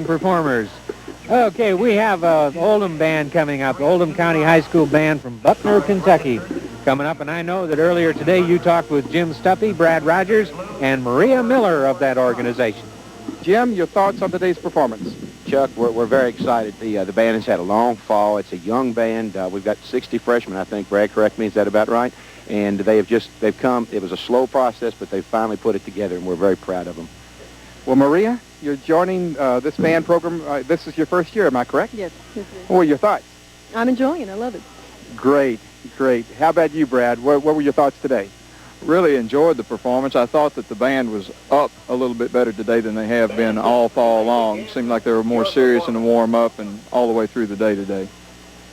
Performers. Okay, we have a Oldham band coming up, Oldham County High School band from Buckner, Kentucky, coming up. And I know that earlier today you talked with Jim Stuppy, Brad Rogers, and Maria Miller of that organization. Jim, your thoughts on today's performance? Chuck, we're very excited. The band has had a long fall. It's a young band. We've got 60 freshmen, I think. Brad, correct me, is that about right? And they've come. It was a slow process, but they finally put it together, and we're very proud of them. Well, Maria, you're joining this band program. This is your first year, am I correct? Yes. What were your thoughts? I'm enjoying it. I love it. Great. How about you, Brad? What were your thoughts today? Really enjoyed the performance. I thought that the band was up a little bit better today than they have been all fall long. It seemed like they were more serious in the warm-up and all the way through the day today.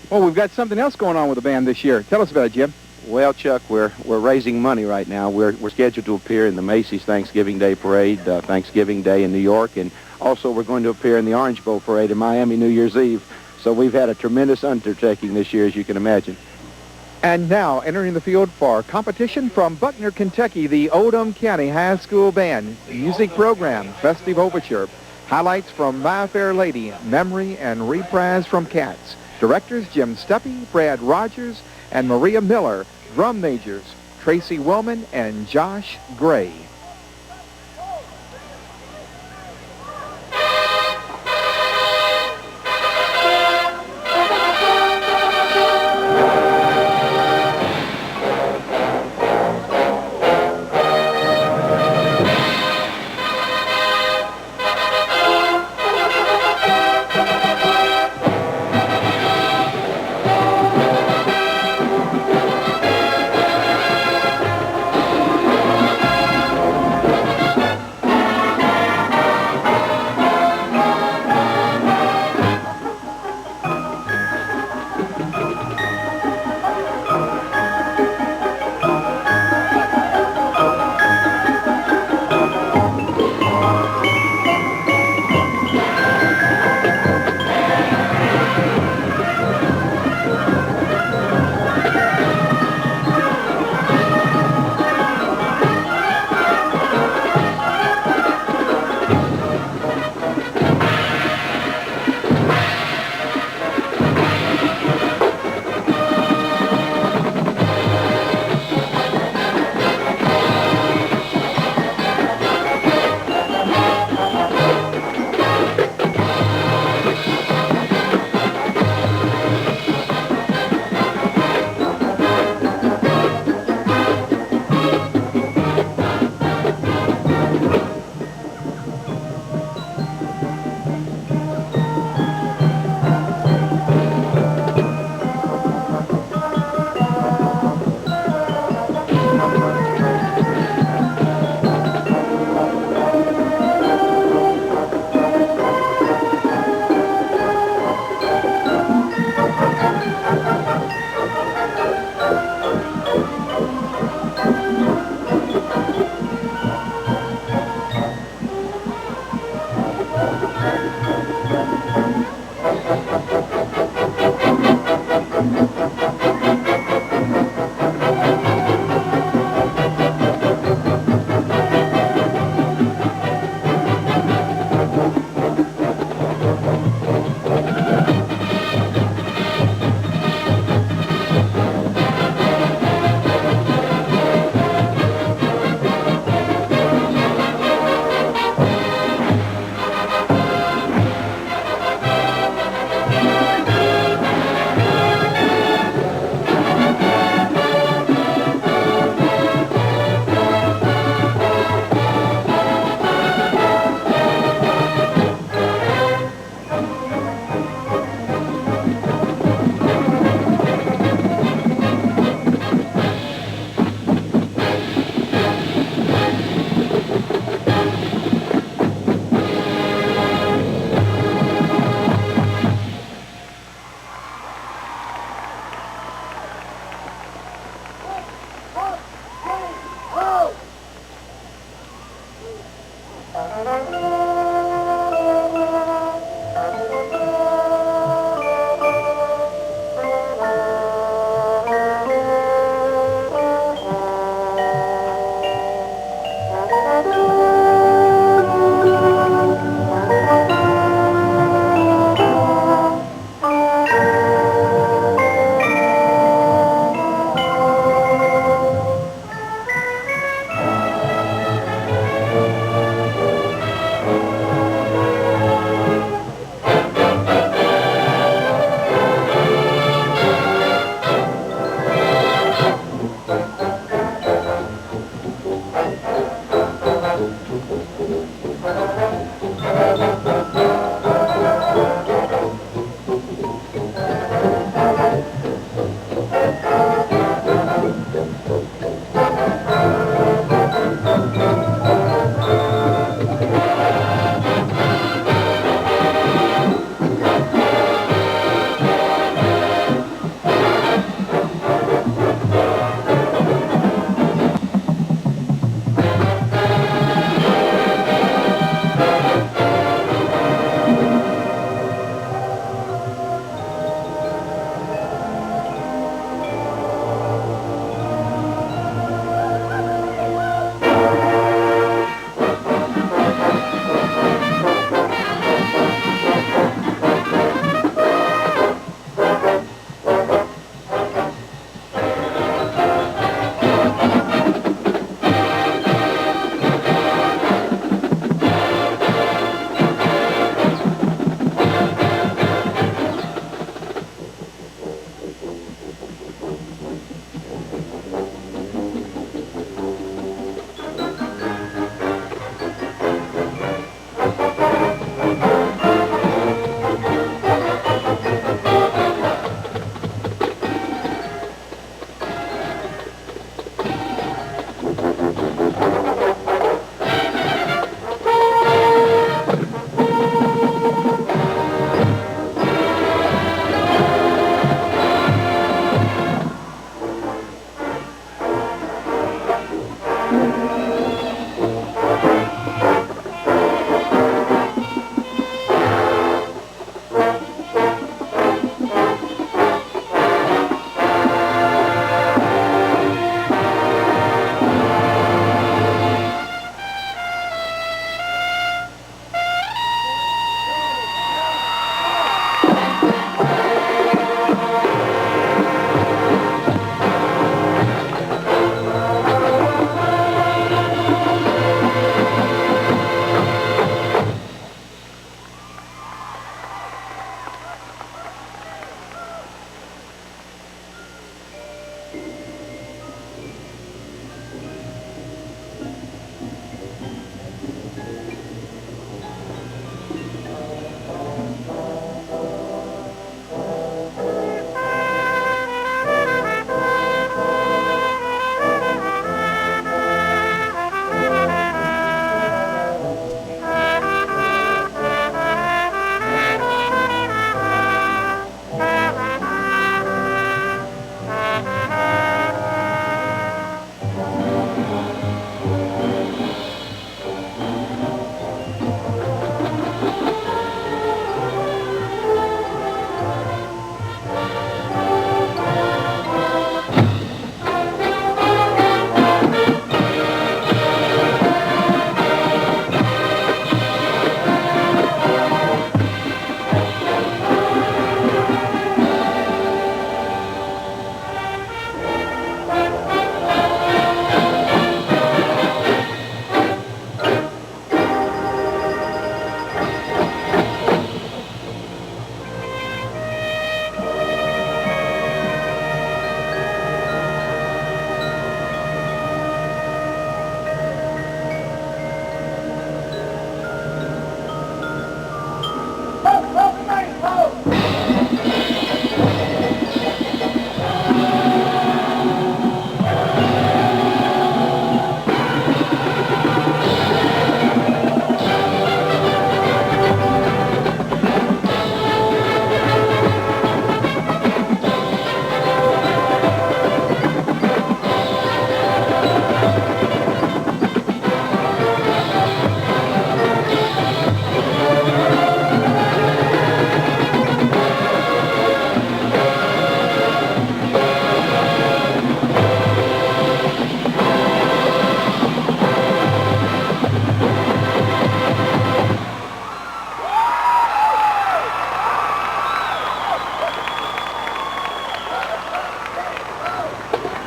Well, we've got something else going on with the band this year. Tell us about it, Jim. Well, Chuck, we're raising money right now. We're scheduled to appear in the Macy's Thanksgiving Day Parade, Thanksgiving Day in New York, and also we're going to appear in the Orange Bowl Parade in Miami New Year's Eve. So we've had a tremendous undertaking this year, as you can imagine. And now, entering the field for competition from Buckner, Kentucky, the Oldham County High School Band music program, Festive Overture, highlights from My Fair Lady, Memory, and reprise from Cats. Directors Jim Stuppy, Brad Rogers, and Maria Miller. Drum majors Tracy Willman and Josh Gray.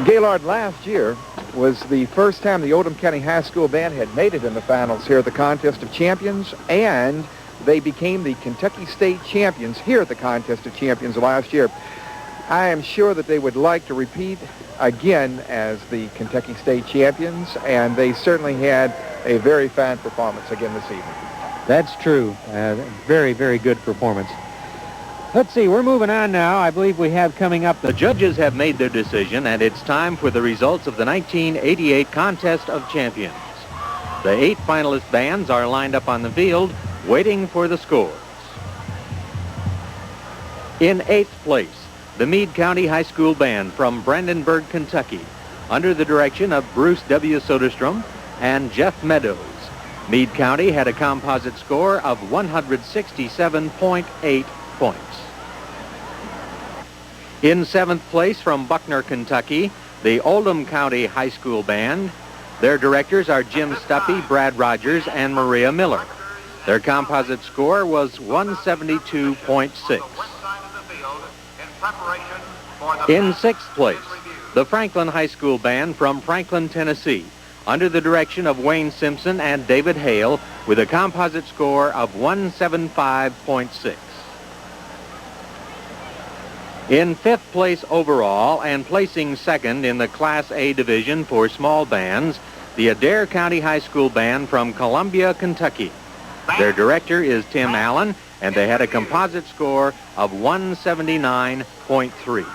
Gaylord, last year was the first time the Oldham County High School Band had made it in the finals here at the Contest of Champions, and they became the Kentucky State Champions here at the Contest of Champions last year. I am sure that they would like to repeat again as the Kentucky State Champions, and they certainly had a very fine performance again this evening. That's true. Very, very good performance. Let's see, we're moving on now. I believe we have coming up. The judges have made their decision, and it's time for the results of the 1988 Contest of Champions. The 8 finalist bands are lined up on the field, waiting for the scores. In 8th place, the Meade County High School Band from Brandenburg, Kentucky, under the direction of Bruce W. Soderstrom and Jeff Meadows. Meade County had a composite score of 167.8 points. In 7th place from Buckner, Kentucky, the Oldham County High School Band. Their directors are Jim Stuppy, Brad Rogers, and Maria Miller. Their composite score was 172.6. In 6th place, the Franklin High School Band from Franklin, Tennessee, under the direction of Wayne Simpson and David Hale, with a composite score of 175.6. In 5th place overall and placing 2nd in the Class A division for small bands, the Adair County High School Band from Columbia, Kentucky. Their director is Tim Allen, and they had a composite score of 179.3.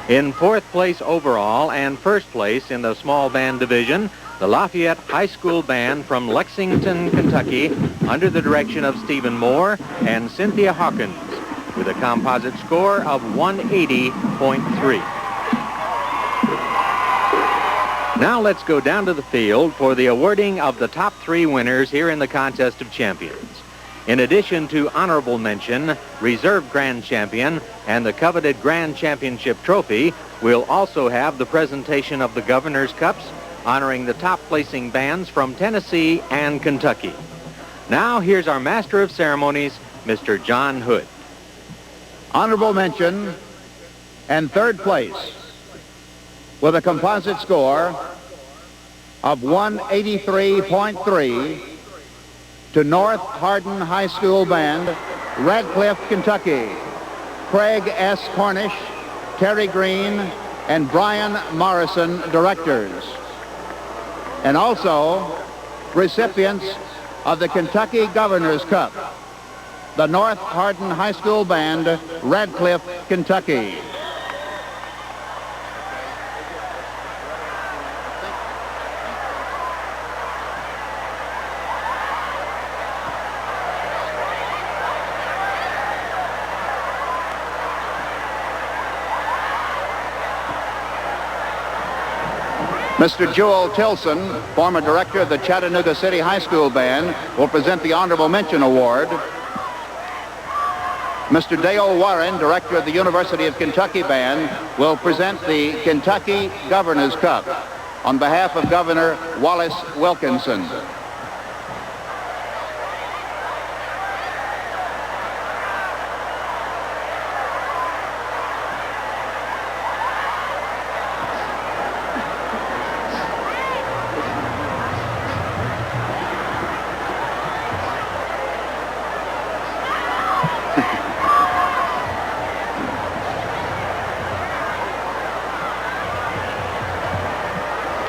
In 4th place overall and 1st place in the small band division, the Lafayette High School Band from Lexington, Kentucky, under the direction of Stephen Moore and Cynthia Hawkins, with a composite score of 180.3. Now let's go down to the field for the awarding of the top 3 winners here in the Contest of Champions. In addition to honorable mention, reserve grand champion, and the coveted grand championship trophy, we'll also have the presentation of the Governor's Cups, honoring the top placing bands from Tennessee and Kentucky. Now here's our Master of Ceremonies, Mr. John Hood. Honorable mention and 3rd place with a composite score of 183.3 to North Hardin High School Band, Radcliffe, Kentucky, Craig S. Cornish, Terry Green, and Brian Morrison, directors. And also recipients of the Kentucky Governor's Cup, the North Hardin High School Band, Radcliffe, Kentucky. Mr. Joel Tilson, former director of the Chattanooga City High School Band, will present the Honorable Mention Award. Mr. Dale Warren, director of the University of Kentucky Band, will present the Kentucky Governor's Cup on behalf of Governor Wallace Wilkinson.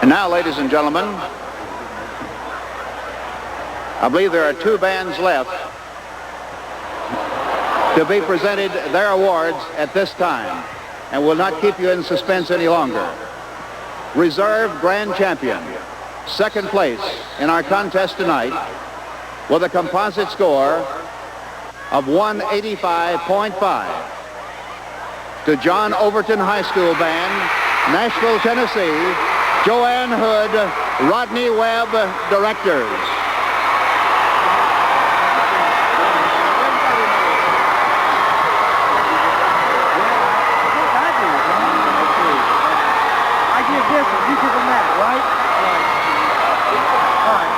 And now, ladies and gentlemen, I believe there are 2 bands left to be presented their awards at this time, and will not keep you in suspense any longer. Reserve Grand Champion, 2nd place in our contest tonight, with a composite score of 185.5 to John Overton High School Band, Nashville, Tennessee, Joanne Hood, Rodney Webb, directors. I give this and you give them that, right? All right.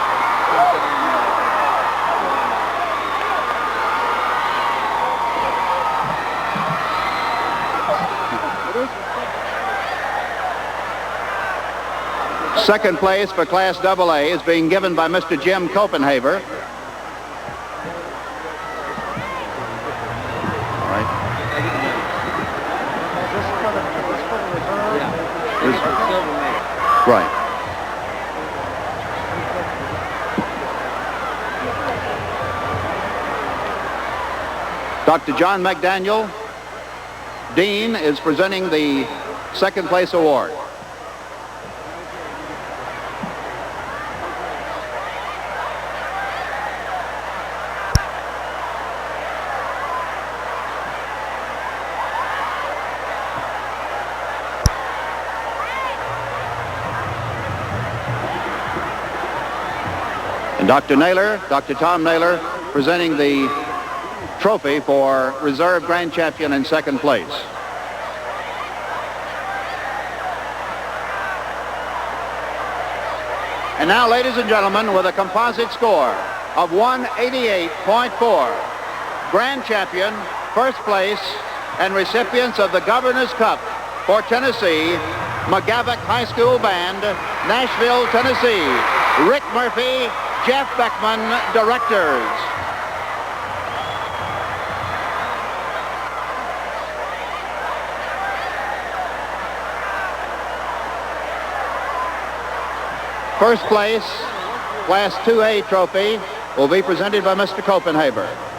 Second place for Class AA is being given by Mr. Jim Copenhaver. Right. Dr. John McDaniel, Dean, is presenting the second place award. And Dr. Naylor, Dr. Tom Naylor, presenting the trophy for reserve grand champion in second place. And now, ladies and gentlemen, with a composite score of 188.4, grand champion, first place, and recipients of the Governor's Cup for Tennessee, McGavock High School Band, Nashville, Tennessee. Rick Murphy, Jeff Beckman, directors. First place, Class 2A trophy will be presented by Mr. Copenhaver.